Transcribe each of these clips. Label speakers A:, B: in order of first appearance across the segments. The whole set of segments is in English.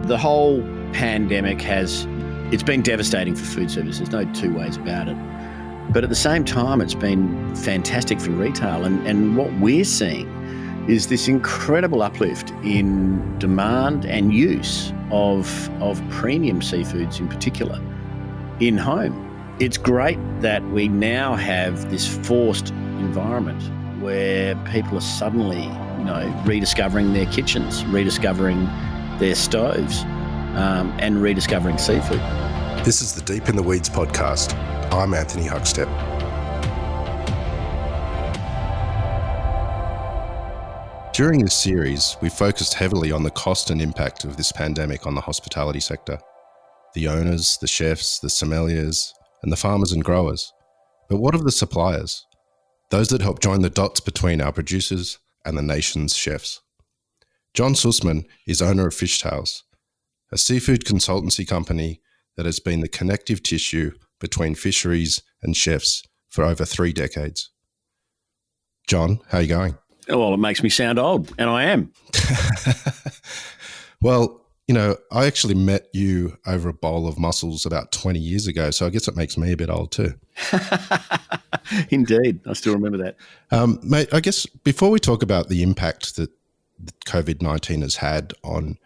A: The whole pandemic it's been devastating for food service. There's no two ways about it. But at the same time, it's been fantastic for retail. And what we're seeing is this incredible uplift in demand and use of premium seafoods in particular in home. It's great that we now have this forced environment where people are suddenly, rediscovering their kitchens, rediscovering their stoves, and rediscovering seafood.
B: This is the Deep in the Weeds podcast. I'm Anthony Huckstep. During this series, we focused heavily on the cost and impact of this pandemic on the hospitality sector. The owners, the chefs, the sommeliers, and the farmers and growers. But what of the suppliers? Those that help join the dots between our producers and the nation's chefs. John Susman is owner of Fishtales, a seafood consultancy company that has been the connective tissue between fisheries and chefs for over 3 decades. John, how are you going?
A: Well, it makes me sound old, and I am.
B: Well, I actually met you over a bowl of mussels about 20 years ago, so I guess it makes me a bit old too.
A: Indeed. I still remember that.
B: Mate, I guess before we talk about the impact that COVID-19 has had on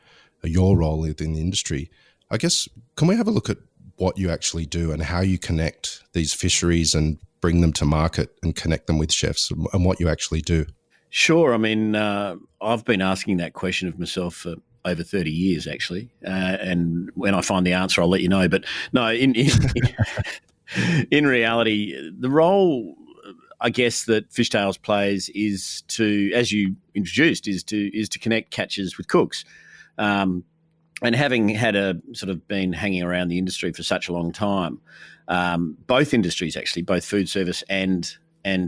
B: your role within the industry, I guess, can we have a look at what you actually do and how you connect these fisheries and bring them to market and connect them with chefs and what you actually do? Sure.
A: I mean, I've been asking that question of myself for over 30 years, actually. And when I find the answer, I'll let you know. But no, in reality, the role, I guess, that Fishtales plays is to, as you introduced, is to connect catchers with cooks. And having had been hanging around the industry for such a long time, both industries actually, both food service and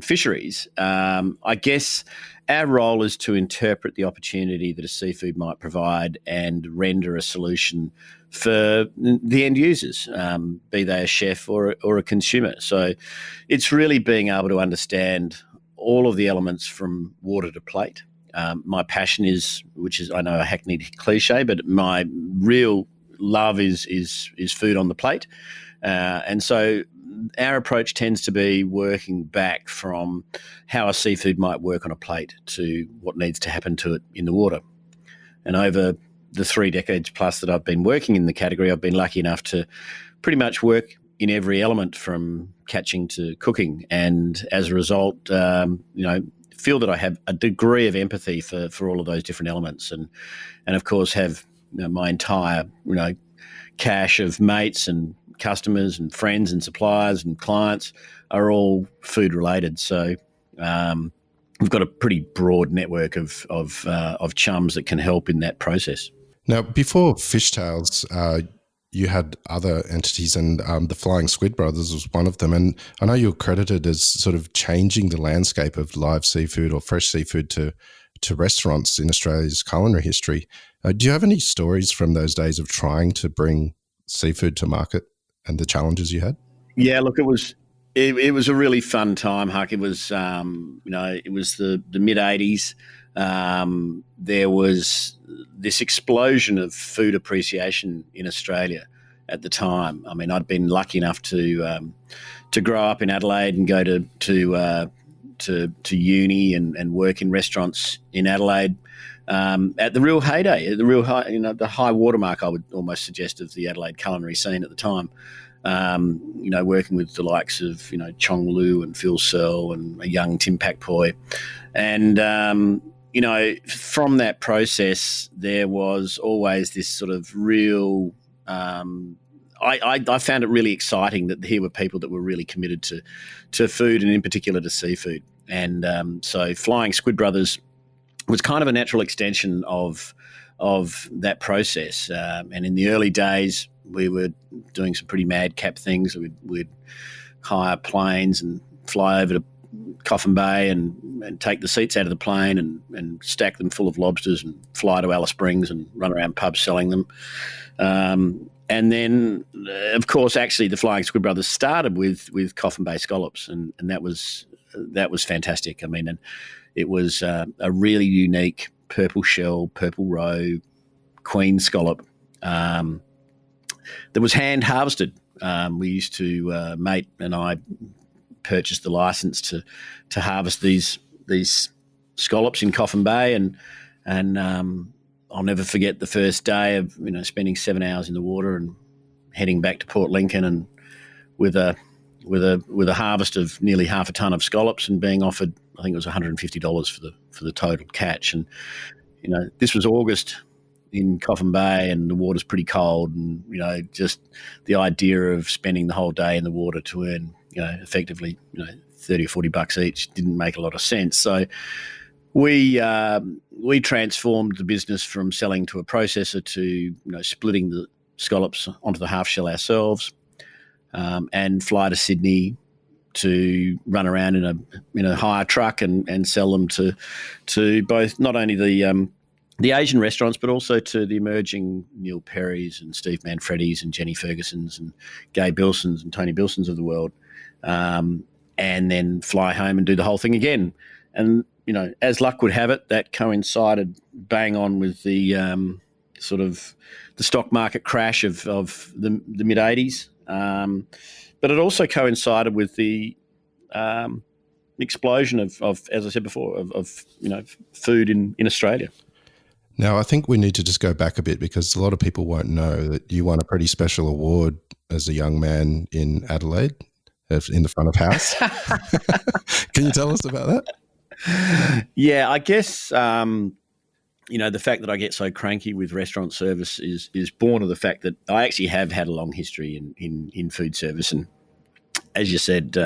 A: fisheries, I guess our role is to interpret the opportunity that a seafood might provide and render a solution for the end users, be they a chef or a consumer. So it's really being able to understand all of the elements from water to plate. My passion is, which is, I know, a hackneyed cliche, but my real love is food on the plate. And so our approach tends to be working back from how a seafood might work on a plate to what needs to happen to it in the water. And over the 3 decades plus that I've been working in the category, I've been lucky enough to pretty much work in every element from catching to cooking. And as a result, feel that I have a degree of empathy for all of those different elements. And of course have my entire, cache of mates and customers and friends and suppliers and clients are all food related. So we've got a pretty broad network of chums that can help in that process.
B: Now, before Fishtales, you had other entities, and the Flying Squid Brothers was one of them. And I know you're credited as sort of changing the landscape of live seafood or fresh seafood to restaurants in Australia's culinary history. Do you have any stories from those days of trying to bring seafood to market and the challenges you had?
A: Yeah, look, it was a really fun time, Huck. It was, it was the mid 80s. There was this explosion of food appreciation in Australia at the time. I mean, I'd been lucky enough to grow up in Adelaide and go to uni and work in restaurants in Adelaide at the real heyday, at the real high, the high watermark, I would almost suggest, of the Adelaide culinary scene at the time. Working with the likes of, Chong Lu and Phil Searle and a young Tim Pakpoy. And, from that process, there was always this sort of real, I found it really exciting that here were people that were really committed to food and in particular to seafood. And so Flying Squid Brothers was kind of a natural extension of that process. And in the early days, we were doing some pretty madcap things. We'd hire planes and fly over to Coffin Bay and take the seats out of the plane and stack them full of lobsters and fly to Alice Springs and run around pubs selling them. And then, of course, actually the Flying Squid Brothers started with Coffin Bay scallops, and that was fantastic. I mean, and it was a really unique purple shell, purple roe, queen scallop that was hand harvested. We used to, mate and I purchased the license to harvest these scallops in Coffin Bay, and I'll never forget the first day of spending 7 hours in the water and heading back to Port Lincoln, and with a harvest of nearly half a ton of scallops, and being offered, I think it was $150 for the total catch. And this was August in Coffin Bay, and the water's pretty cold, and just the idea of spending the whole day in the water to earn effectively $30 or $40 each didn't make a lot of sense. So we transformed the business from selling to a processor to splitting the scallops onto the half shell ourselves, and fly to Sydney to run around in a hire truck and sell them to both not only the Asian restaurants, but also to the emerging Neil Perrys and Steve Manfredis and Jenny Fergusons and Gay Bilsons and Tony Bilsons of the world, and then fly home and do the whole thing again. And as luck would have it, that coincided bang on with the sort of the stock market crash of the mid '80s, but it also coincided with the explosion of, as I said before, of food in Australia.
B: Now, I think we need to just go back a bit, because a lot of people won't know that you won a pretty special award as a young man in Adelaide, in the front of house. Can you tell us about that?
A: Yeah, I guess the fact that I get so cranky with restaurant service is born of the fact that I actually have had a long history in food service. And as you said,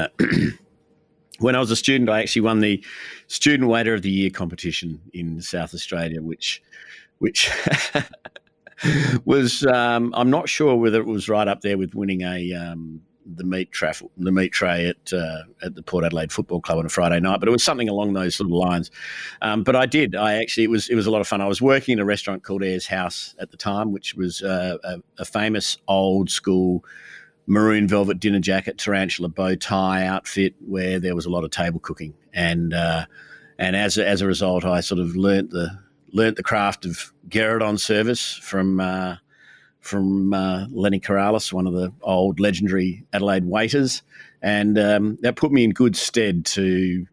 A: when I was a student, I actually won the Student Waiter of the Year competition in South Australia, which was I'm not sure whether it was right up there with winning the meat tray at the Port Adelaide Football Club on a Friday night, but it was something along those sort of lines. But it was a lot of fun. I was working in a restaurant called Ayers House at the time, which was a famous old school maroon velvet dinner jacket, tarantula bow tie outfit, where there was a lot of table cooking, and as a result, I sort of learnt the craft of Gueridon service from Lenny Corrales, one of the old legendary Adelaide waiters, and that put me in good stead to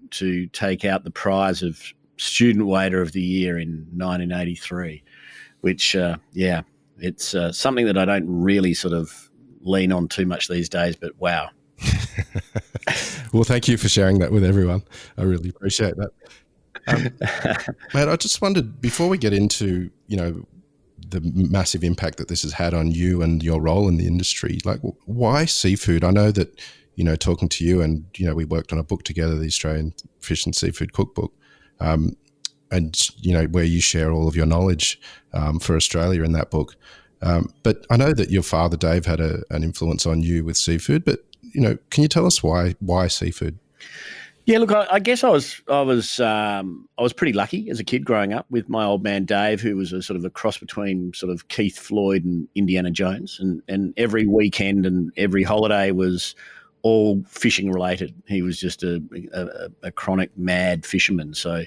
A: take out the prize of Student Waiter of the Year in 1983, which it's something that I don't really sort of lean on too much these days, but wow.
B: Well, thank you for sharing that with everyone. I really appreciate that. Mate, I just wondered, before we get into, the massive impact that this has had on you and your role in the industry, like, why seafood? I know that, talking to you and, we worked on a book together, the Australian Fish and Seafood Cookbook, and, where you share all of your knowledge for Australia in that book. But I know that your father, Dave, had an influence on you with seafood, but, can you tell us why seafood?
A: Yeah, look, I guess I was pretty lucky as a kid growing up with my old man Dave, who was a sort of a cross between sort of Keith Floyd and Indiana Jones, and every weekend and every holiday was all fishing related. He was just a chronic mad fisherman. So,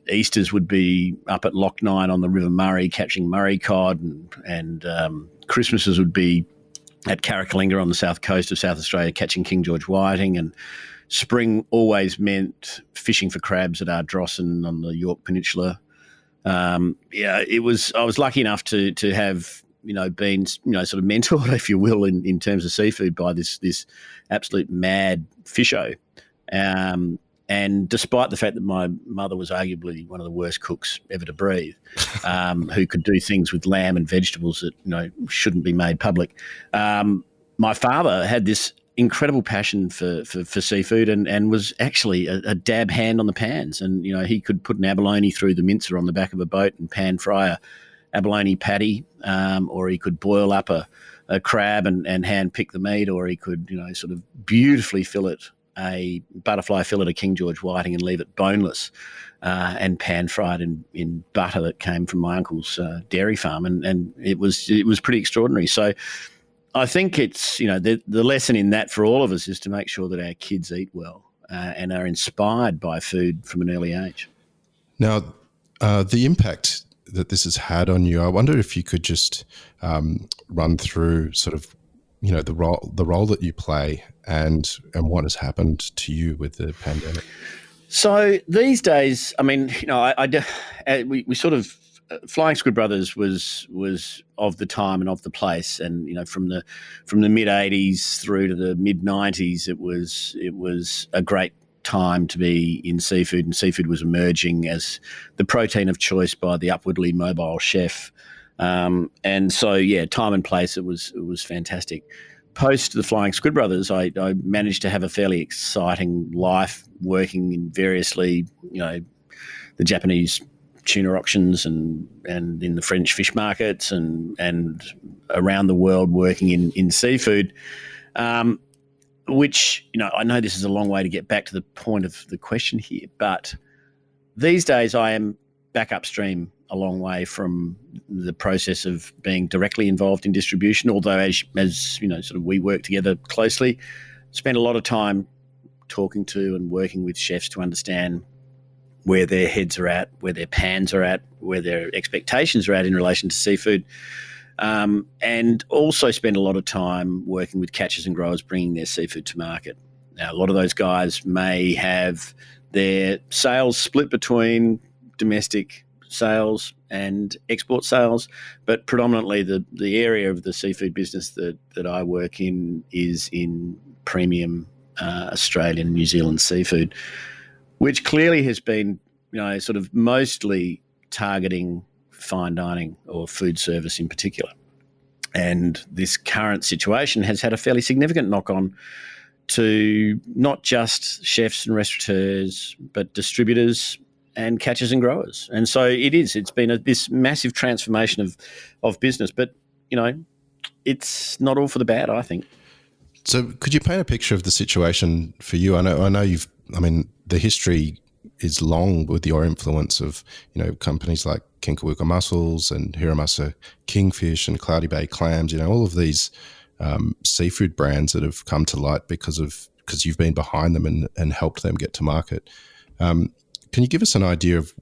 A: Easters would be up at Loch Nine on the River Murray catching Murray cod, and Christmases would be at Carrickalinga on the south coast of South Australia catching King George whiting, and spring always meant fishing for crabs at Ardrossan on the York Peninsula. I was lucky enough to have been sort of mentored, if you will, in terms of seafood by this absolute mad fisho. And despite the fact that my mother was arguably one of the worst cooks ever to breathe, who could do things with lamb and vegetables that shouldn't be made public, my father had this incredible passion for seafood and was actually a dab hand on the pans. And he could put an abalone through the mincer on the back of a boat and pan fry a abalone patty, or he could boil up a crab and hand pick the meat, or he could sort of beautifully fillet a butterfly fillet of King George whiting and leave it boneless, and pan fried in butter that came from my uncle's dairy farm, and it was pretty extraordinary. So I think it's the lesson in that for all of us is to make sure that our kids eat well and are inspired by food from an early age.
B: Now, the impact that this has had on you. I wonder if you could just run through sort of, the role that you play and what has happened to you with the pandemic.
A: So these days, I mean, we sort of Flying Squid Brothers was of the time and of the place, and from the mid '80s through to the mid '90s, it was a great time to be in seafood, and seafood was emerging as the protein of choice by the upwardly mobile chef. And so, yeah, time and place, it was fantastic. Post the Flying Squid Brothers, I managed to have a fairly exciting life working in variously, the Japanese tuna auctions and in the French fish markets and around the world working in seafood, which, I know this is a long way to get back to the point of the question here, but these days I am back upstream a long way from the process of being directly involved in distribution, although as sort of we work together closely, spend a lot of time talking to and working with chefs to understand where their heads are at, where their pans are at, where their expectations are at in relation to seafood, and also spend a lot of time working with catchers and growers bringing their seafood to market. Now, a lot of those guys may have their sales split between domestic sales and export sales, but predominantly the area of the seafood business that I work in is in premium Australian, New Zealand seafood, which clearly has been, sort of mostly targeting fine dining or food service in particular. And this current situation has had a fairly significant knock-on to not just chefs and restaurateurs, but distributors and catchers and growers. And so it's been this massive transformation of business, but, it's not all for the bad, I think.
B: So could you paint a picture of the situation for you? I know the history is long with your influence of, companies like Kinkawuka Mussels and Hiramasa Kingfish and Cloudy Bay Clams, all of these seafood brands that have come to light because you've been behind them and helped them get to market. Can you give us an idea of,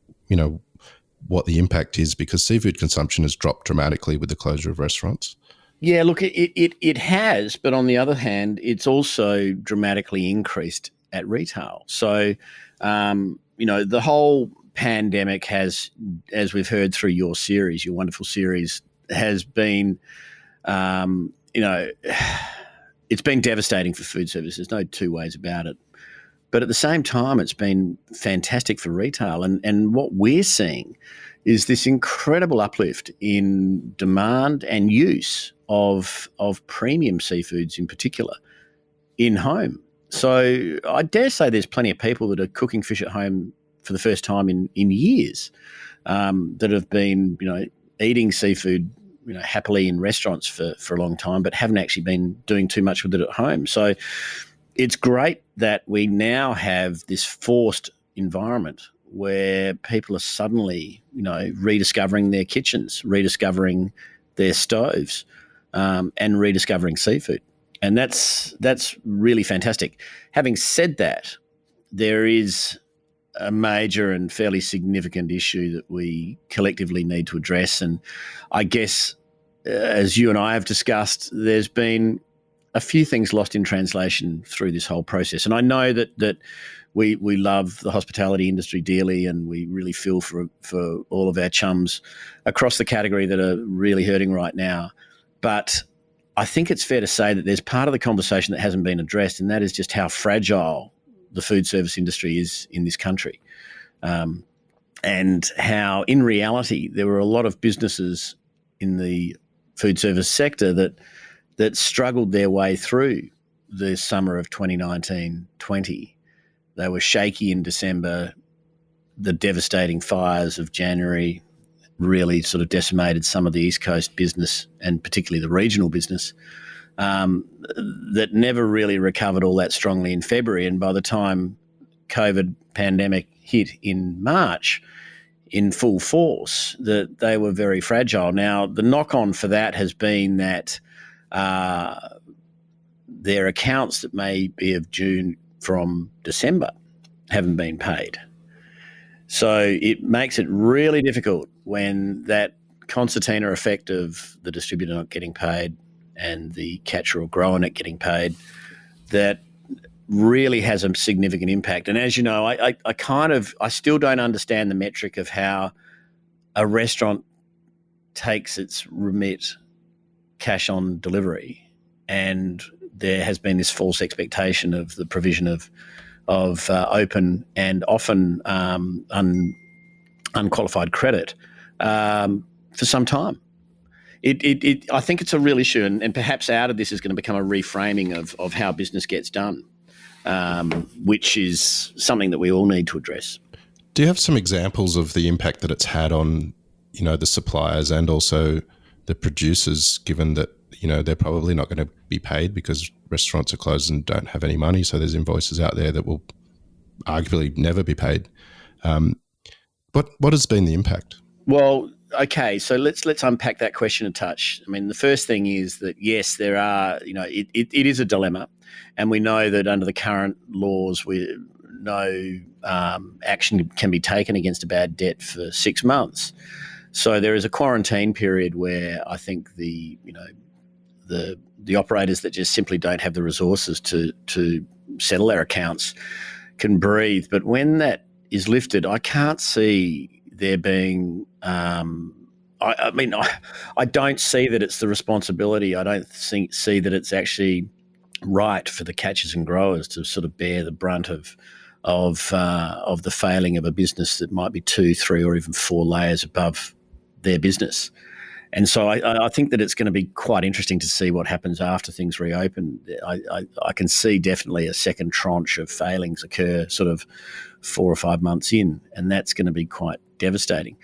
B: what the impact is? Because seafood consumption has dropped dramatically with the closure of restaurants.
A: Yeah, look, it has, but on the other hand, it's also dramatically increased at retail. So, the whole pandemic has, as we've heard through your wonderful series, has been, it's been devastating for food service. There's no two ways about it. But at the same time, it's been fantastic for retail. And what we're seeing is this incredible uplift in demand and use of premium seafoods in particular in home. So I dare say there's plenty of people that are cooking fish at home for the first time in years, that have been, eating seafood, happily in restaurants for a long time, but haven't actually been doing too much with it at home. So it's great that we now have this forced environment where people are suddenly, rediscovering their kitchens, rediscovering their stoves, and rediscovering seafood. And that's really fantastic. Having said that, there is a major and fairly significant issue that we collectively need to address. And I guess, as you and I have discussed, there's been a few things lost in translation through this whole process. And I know that we love the hospitality industry dearly, and we really feel for all of our chums across the category that are really hurting right now. But I think it's fair to say that there's part of the conversation that hasn't been addressed, and that is just how fragile the food service industry is in this country, and how, in reality, there were a lot of businesses in the food service sector that struggled their way through the summer of 2019-20. They were shaky in December. The devastating fires of January really sort of decimated some of the East Coast business, and particularly the regional business, that never really recovered all that strongly in February. And by the time COVID pandemic hit in March in full force, that they were very fragile. Now, the knock-on for that has been that their accounts that may be of June from December haven't been paid. So it makes it really difficult when that concertina effect of the distributor not getting paid and the catcher or grower not getting paid, that really has a significant impact. And as you know, I still don't understand the metric of how a restaurant takes its remit cash on delivery, and there has been this false expectation of the provision of open and often unqualified credit for some time. I think it's a real issue, and perhaps out of this is going to become a reframing of how business gets done, which is something that we all need to address.
B: Do you have some examples of the impact that it's had on, the suppliers and also the producers, given that, they're probably not going to be paid because restaurants are closed and don't have any money, so there's invoices out there that will arguably never be paid. What has been the impact?
A: Well, okay, so let's unpack that question a touch. I mean, the first thing is that, yes, there are, it is a dilemma, and we know that under the current laws, no action can be taken against a bad debt for 6 months. So there is a quarantine period where I think the operators that just simply don't have the resources to settle their accounts can breathe. But when that is lifted, I can't see there being I don't see that it's the responsibility. I don't see that it's actually right for the catchers and growers to sort of bear the brunt of the failing of a business that might be 2, 3, or even 4 layers above their business. And so I think that it's going to be quite interesting to see what happens after things reopen. I can see definitely a second tranche of failings occur sort of 4 or 5 months in, and that's going to be quite devastating.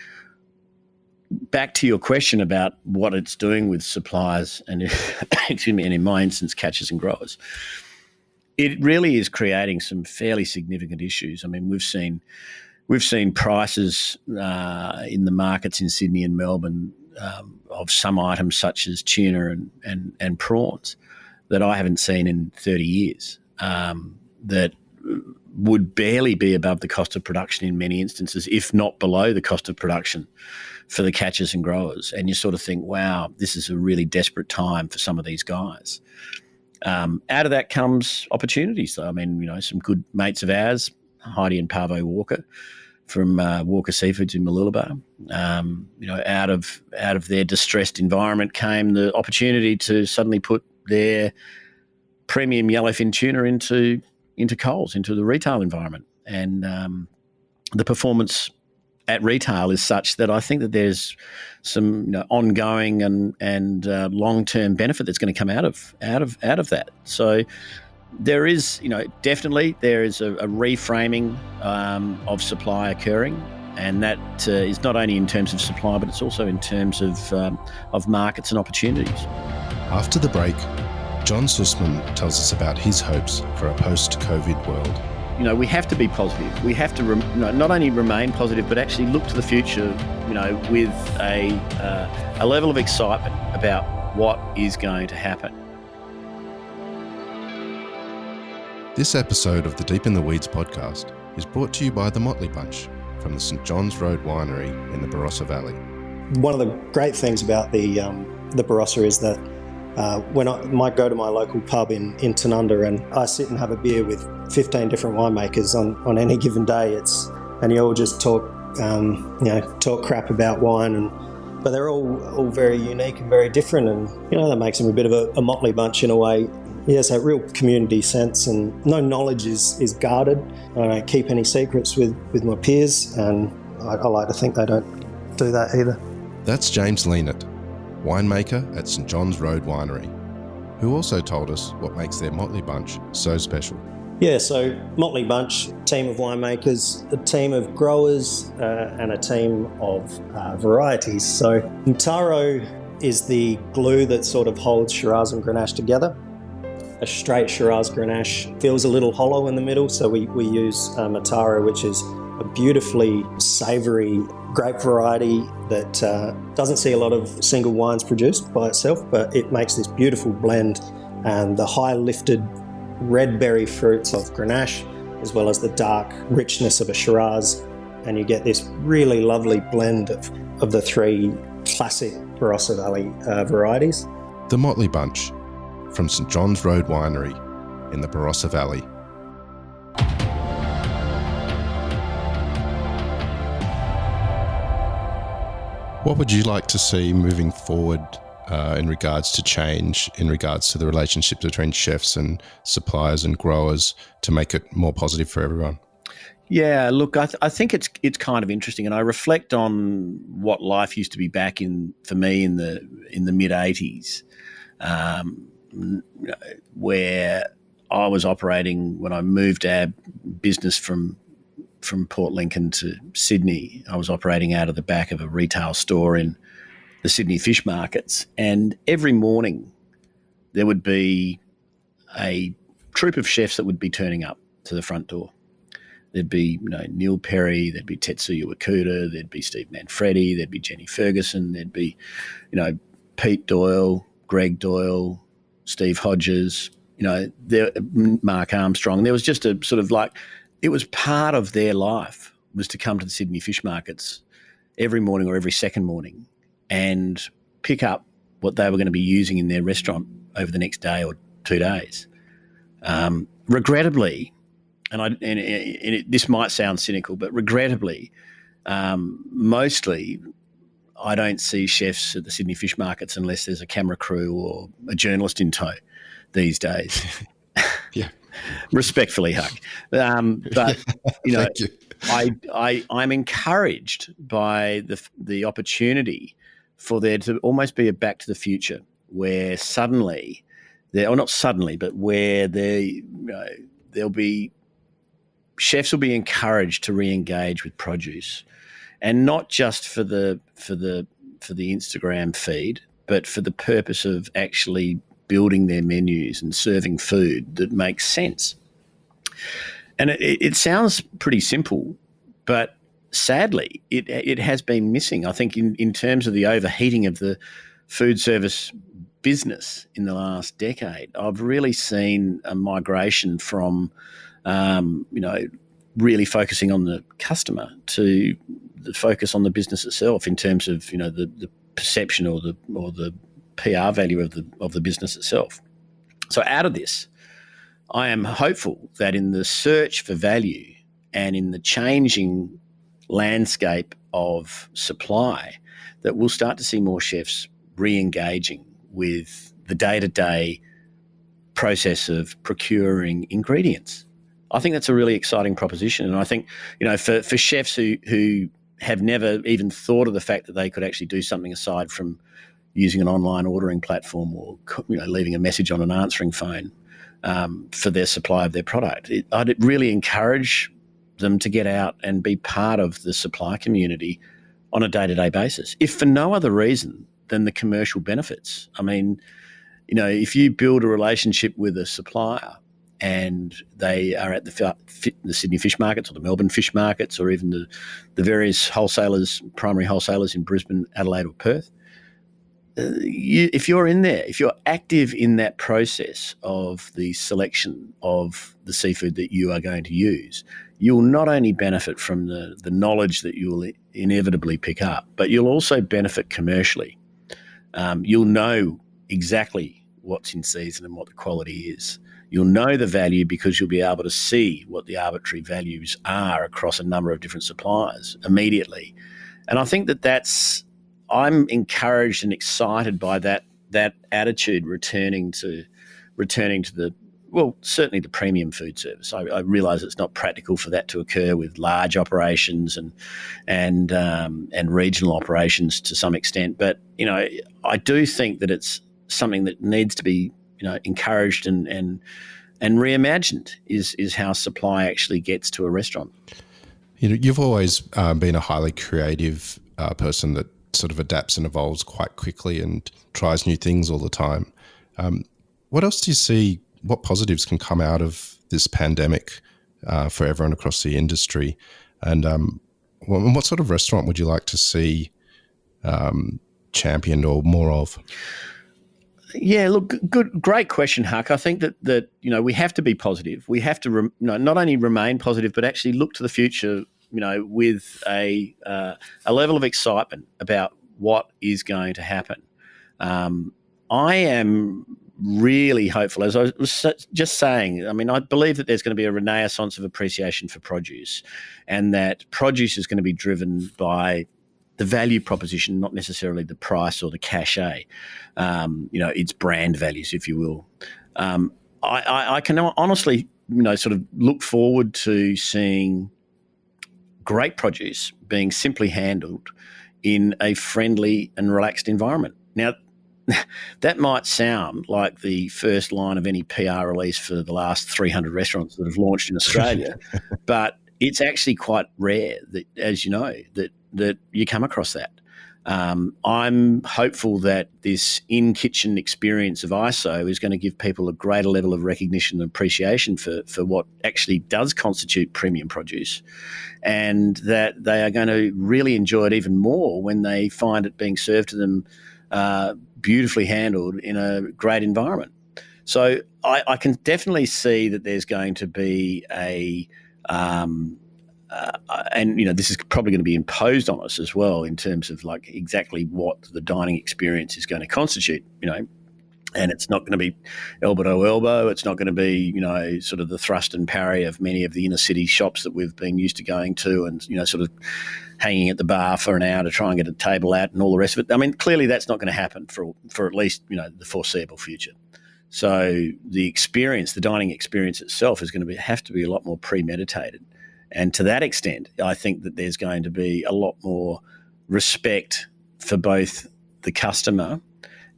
A: Back to your question about what it's doing with suppliers and, excuse me, and in my instance, catchers and growers, it really is creating some fairly significant issues. I mean, we've seen prices in the markets in Sydney and Melbourne of some items such as tuna and prawns that I haven't seen in 30 years, that would barely be above the cost of production in many instances, if not below the cost of production for the catchers and growers. And you sort of think, wow, this is a really desperate time for some of these guys. Out of that comes opportunities, though. I mean, some good mates of ours, Heidi and Parvo Walker from Walker Seafoods in Mooloolaba, out of their distressed environment came the opportunity to suddenly put their premium yellowfin tuna into Coles, into the retail environment. And the performance at retail is such that I think that there's some ongoing and long-term benefit that's going to come out of that. So there is, definitely there is a reframing of supply occurring, and that is not only in terms of supply, but it's also in terms of markets and opportunities.
B: After the break, John Susman tells us about his hopes for a post-COVID world.
A: We have to be positive. We have to not only remain positive, but actually look to the future, with a level of excitement about what is going to happen.
B: This episode of the Deep in the Weeds podcast is brought to you by the Motley Bunch from the St John's Road Winery in the Barossa Valley.
C: One of the great things about the Barossa is that when I might go to my local pub in Tanunda and I sit and have a beer with 15 different winemakers on any given day, and you all just talk crap about wine, but they're all very unique and very different, and that makes them a bit of a motley bunch in a way. Yes, a real community sense, and no knowledge is guarded. I don't keep any secrets with my peers, and I like to think they don't do that either.
B: That's James Leanett, winemaker at St John's Road Winery, who also told us what makes their motley bunch so special.
C: Yeah, so Motley Bunch, team of winemakers, a team of growers, and a team of varieties. So Taro is the glue that sort of holds Shiraz and Grenache together. A straight Shiraz Grenache feels a little hollow in the middle, so we use Mataro, which is a beautifully savoury grape variety that doesn't see a lot of single wines produced by itself, but it makes this beautiful blend, and the high lifted red berry fruits of Grenache, as well as the dark richness of a Shiraz, and you get this really lovely blend of the three classic Barossa Valley varieties.
B: The Motley Bunch from St John's Road Winery in the Barossa Valley. What would you like to see moving forward in regards to change, in regards to the relationship between chefs and suppliers and growers to make it more positive for everyone?
A: Yeah, look, I think it's kind of interesting, and I reflect on what life used to be back for me in the mid '80s, where I was operating when I moved our business from Port Lincoln to Sydney. I was operating out of the back of a retail store in the Sydney fish markets, and every morning there would be a troop of chefs that would be turning up to the front door. There'd be Neil Perry, there'd be Tetsuya Wakuta, there'd be Steve Manfredi, there'd be Jenny Ferguson, there'd be Pete Doyle, Greg Doyle, Steve Hodges, Mark Armstrong. There was just a sort of it was part of their life was to come to the Sydney fish markets every morning or every second morning and pick up what they were going to be using in their restaurant over the next day or 2 days. Regrettably, this might sound cynical, but regrettably, mostly I don't see chefs at the Sydney fish markets unless there's a camera crew or a journalist in tow these days.
B: Yeah.
A: Respectfully, Huck. But
B: Thank you.
A: I'm encouraged by the opportunity for there to almost be a back to the future where suddenly, where there'll be chefs will be encouraged to re-engage with produce, and not just for the Instagram feed, but for the purpose of actually building their menus and serving food that makes sense. And it sounds pretty simple, but sadly, it has been missing. I think in terms of the overheating of the food service business in the last decade, I've really seen a migration from really focusing on the customer to the focus on the business itself in terms of the perception or the PR value of the business itself. So out of this, I am hopeful that in the search for value and in the changing landscape of supply, that we'll start to see more chefs re-engaging with the day-to-day process of procuring ingredients. I think that's a really exciting proposition. And I think, for chefs who have never even thought of the fact that they could actually do something aside from using an online ordering platform or leaving a message on an answering phone for their supply of their product, I'd really encourage them to get out and be part of the supply community on a day-to-day basis, if for no other reason than the commercial benefits. I mean, if you build a relationship with a supplier and they are at the Sydney fish markets or the Melbourne fish markets or even the various wholesalers, primary wholesalers in Brisbane, Adelaide or Perth, if you're in there, if you're active in that process of the selection of the seafood that you are going to use, you'll not only benefit from the knowledge that you'll inevitably pick up, but you'll also benefit commercially. You'll know exactly what's in season and what the quality is. You'll know the value because you'll be able to see what the arbitrary values are across a number of different suppliers immediately. And I think I'm encouraged and excited by that attitude returning to certainly the premium food service. I realise it's not practical for that to occur with large operations and regional operations to some extent, but I do think that it's something that needs to be encouraged and reimagined is how supply actually gets to a restaurant.
B: You've always been a highly creative person that sort of adapts and evolves quite quickly and tries new things all the time. What else do you see? What positives can come out of this pandemic for everyone across the industry? And what sort of restaurant would you like to see championed or more of?
A: Yeah, look, great question, Huck. I think that we have to be positive. We have to not only remain positive, but actually look to the future with a level of excitement about what is going to happen. I am really hopeful, as I was just saying. I mean, I believe that there's going to be a renaissance of appreciation for produce, and that produce is going to be driven by the value proposition, not necessarily the price or the cachet. Its brand values, if you will. I can honestly, sort of look forward to seeing great produce being simply handled in a friendly and relaxed environment. Now, that might sound like the first line of any PR release for the last 300 restaurants that have launched in Australia, but it's actually quite rare that, as you know, that you come across that. I'm hopeful that this in-kitchen experience of ISO is going to give people a greater level of recognition and appreciation for what actually does constitute premium produce, and that they are going to really enjoy it even more when they find it being served to them beautifully handled in a great environment. So I can definitely see that there's going to be this is probably going to be imposed on us as well in terms of like exactly what the dining experience is going to constitute, and it's not going to be elbow to elbow. It's not going to be, sort of the thrust and parry of many of the inner city shops that we've been used to going to, and, sort of hanging at the bar for an hour to try and get a table out and all the rest of it. I mean, clearly that's not going to happen for at least, the foreseeable future. So the experience, the dining experience itself is going to have to be a lot more premeditated. And to that extent, I think that there's going to be a lot more respect for both the customer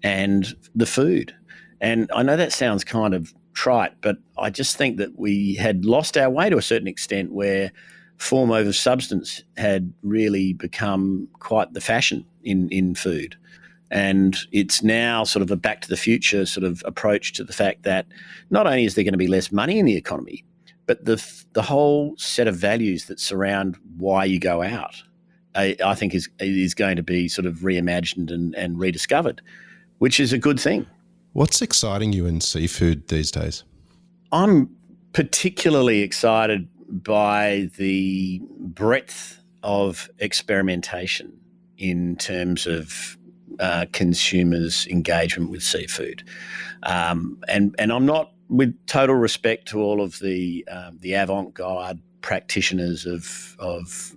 A: and the food. And I know that sounds kind of trite, but I just think that we had lost our way to a certain extent, where form over substance had really become quite the fashion in food. And it's now sort of a back to the future sort of approach to the fact that not only is there going to be less money in the economy, but the whole set of values that surround why you go out, I think is going to be sort of reimagined and rediscovered, which is a good thing.
B: What's exciting you in seafood these days?
A: I'm particularly excited by the breadth of experimentation in terms of consumers' engagement with seafood, and I'm not, with total respect to all of the avant-garde practitioners of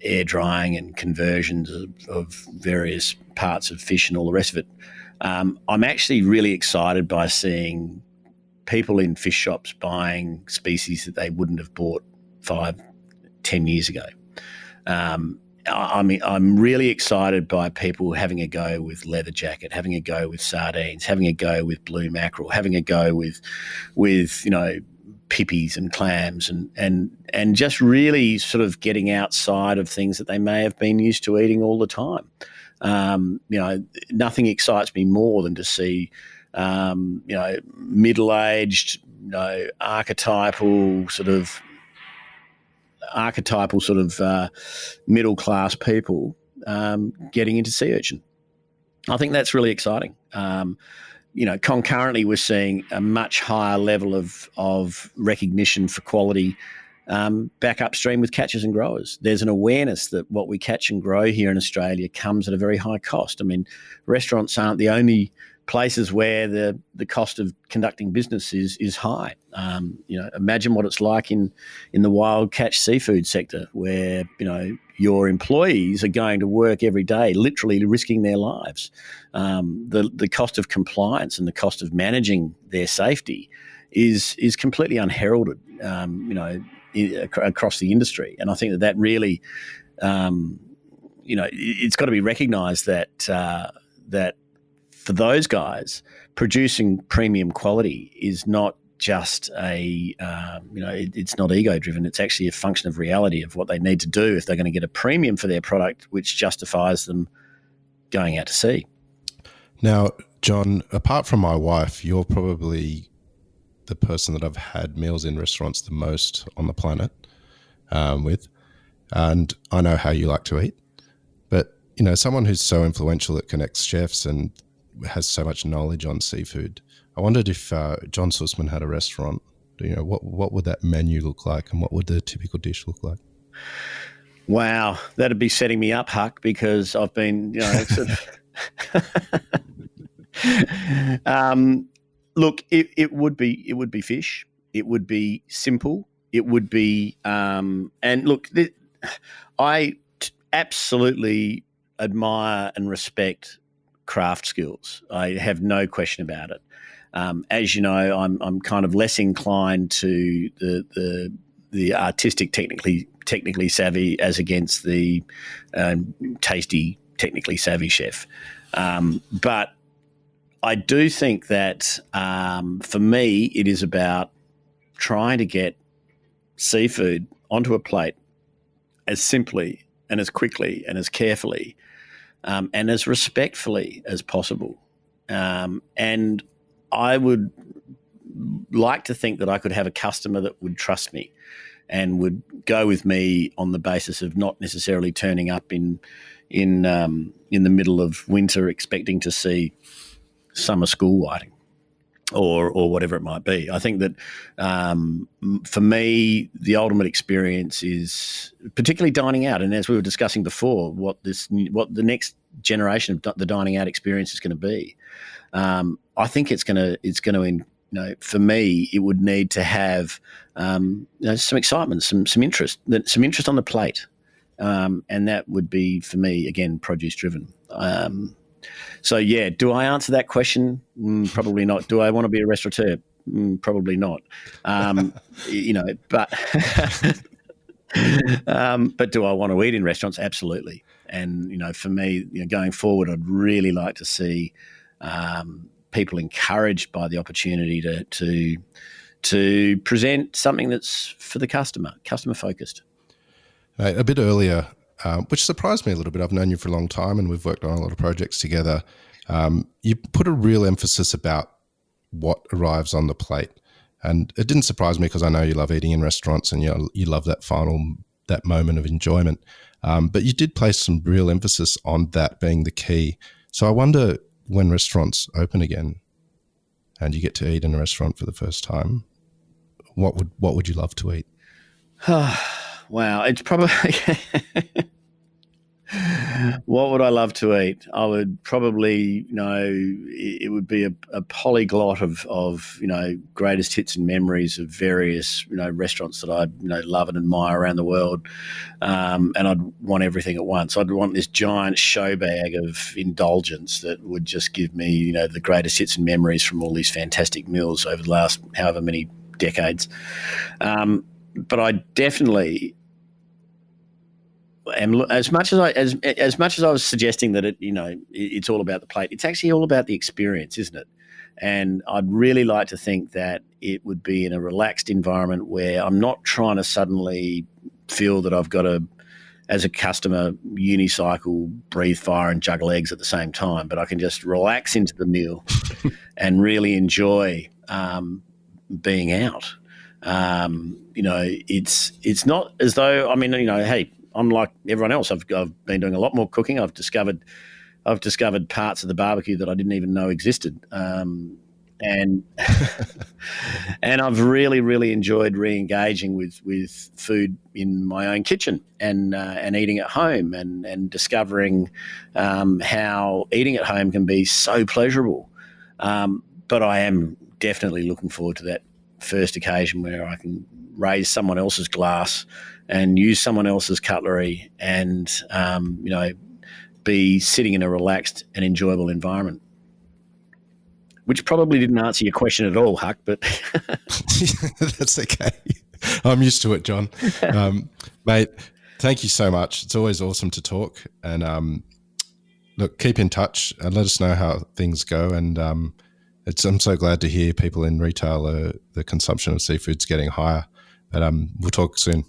A: air drying and conversions of various parts of fish and all the rest of it, I'm actually really excited by seeing people in fish shops buying species that they wouldn't have bought 5-10 years ago. I'm really excited by people having a go with leather jacket, having a go with sardines, having a go with blue mackerel, having a go with pippies and clams, and just really sort of getting outside of things that they may have been used to eating all the time. Nothing excites me more than to see middle-aged, archetypal sort of middle-class people getting into sea urchin. I think that's really exciting. Concurrently, we're seeing a much higher level of recognition for quality back upstream with catchers and growers. There's an awareness that what we catch and grow here in Australia comes at a very high cost. I mean, restaurants aren't the only places where the cost of conducting business is high. Imagine what it's like in the wild catch seafood sector, where your employees are going to work every day, literally risking their lives. The cost of compliance and the cost of managing their safety is completely unheralded, across the industry. And I think that really, it's got to be recognised that for those guys, producing premium quality is not just it's not ego driven. It's actually a function of reality of what they need to do if they're going to get a premium for their product, which justifies them going out to sea.
B: Now, John, apart from my wife, you're probably the person that I've had meals in restaurants the most on the planet with, and I know how you like to eat. But, someone who's so influential that connects chefs and has so much knowledge on seafood, I wondered if John Susman had a restaurant What would that menu look like, and what would the typical dish look like?
A: Wow, that'd be setting me up, Huck, because I've been, sort of. Look, it would be fish. It would be simple. It would be, and look, I absolutely admire and respect craft skills. I have no question about it. As you know, I'm kind of less inclined to the artistic, technically savvy as against the tasty, technically savvy chef. But I do think that for me, it is about trying to get seafood onto a plate as simply and as quickly and as carefully and as respectfully as possible. And I would like to think that I could have a customer that would trust me and would go with me on the basis of not necessarily turning up in the middle of winter expecting to see summer school whiting or whatever it might be. I think that for me, the ultimate experience is particularly dining out. And as we were discussing before, what the next generation of the dining out experience is going to be. I think it's going to, for me, it would need to have some excitement, some interest on the plate, and that would be for me again produce driven. So yeah, do I answer that question? Probably not. Do I want to be a restaurateur? Probably not. But but do I want to eat in restaurants? Absolutely. And for me, going forward, I'd really like to see people encouraged by the opportunity to present something that's for the customer focused.
B: A bit earlier, which surprised me a little bit. I've known you for a long time and we've worked on a lot of projects together. You put a real emphasis about what arrives on the plate. And it didn't surprise me because I know you love eating in restaurants and you love that moment of enjoyment. But you did place some real emphasis on that being the key. So I wonder, when restaurants open again and you get to eat in a restaurant for the first time, what would you love to eat?
A: Wow, it's probably what would I love to eat? I would probably, it would be a polyglot of greatest hits and memories of various, restaurants that I, love and admire around the world. And I'd want everything at once. I'd want this giant show bag of indulgence that would just give me, the greatest hits and memories from all these fantastic meals over the last however many decades. But I definitely am, as much as I was suggesting that it's all about the plate, it's actually all about the experience, isn't it? And I'd really like to think that it would be in a relaxed environment where I'm not trying to suddenly feel that I've got to, as a customer, unicycle, breathe fire and juggle eggs at the same time, but I can just relax into the meal and really enjoy being out. It's not as though, hey, I'm like everyone else. I've been doing a lot more cooking. I've discovered parts of the barbecue that I didn't even know existed. And and I've really, really enjoyed re-engaging with food in my own kitchen and eating at home and discovering how eating at home can be so pleasurable. But I am definitely looking forward to that first occasion where I can raise someone else's glass and use someone else's cutlery and, be sitting in a relaxed and enjoyable environment. Which probably didn't answer your question at all, Huck, but...
B: That's okay. I'm used to it, John. Mate, thank you so much. It's always awesome to talk. And look, keep in touch and let us know how things go. And I'm so glad to hear people in retail, the consumption of seafood's getting higher. But we'll talk soon.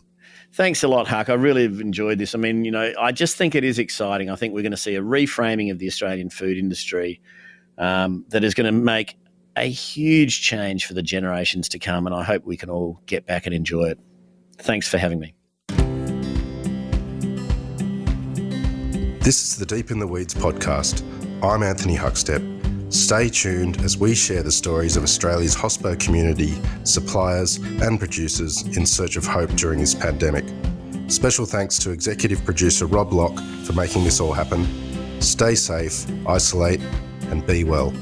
A: Thanks a lot, Huck. I really have enjoyed this. I just think it is exciting. I think we're going to see a reframing of the Australian food industry that is going to make a huge change for the generations to come, and I hope we can all get back and enjoy it. Thanks for having me.
B: This is the Deep in the Weeds podcast. I'm Anthony Huckstep. Stay tuned as we share the stories of Australia's hospo community, suppliers and producers in search of hope during this pandemic. Special thanks to executive producer Rob Locke for making this all happen. Stay safe, isolate and be well.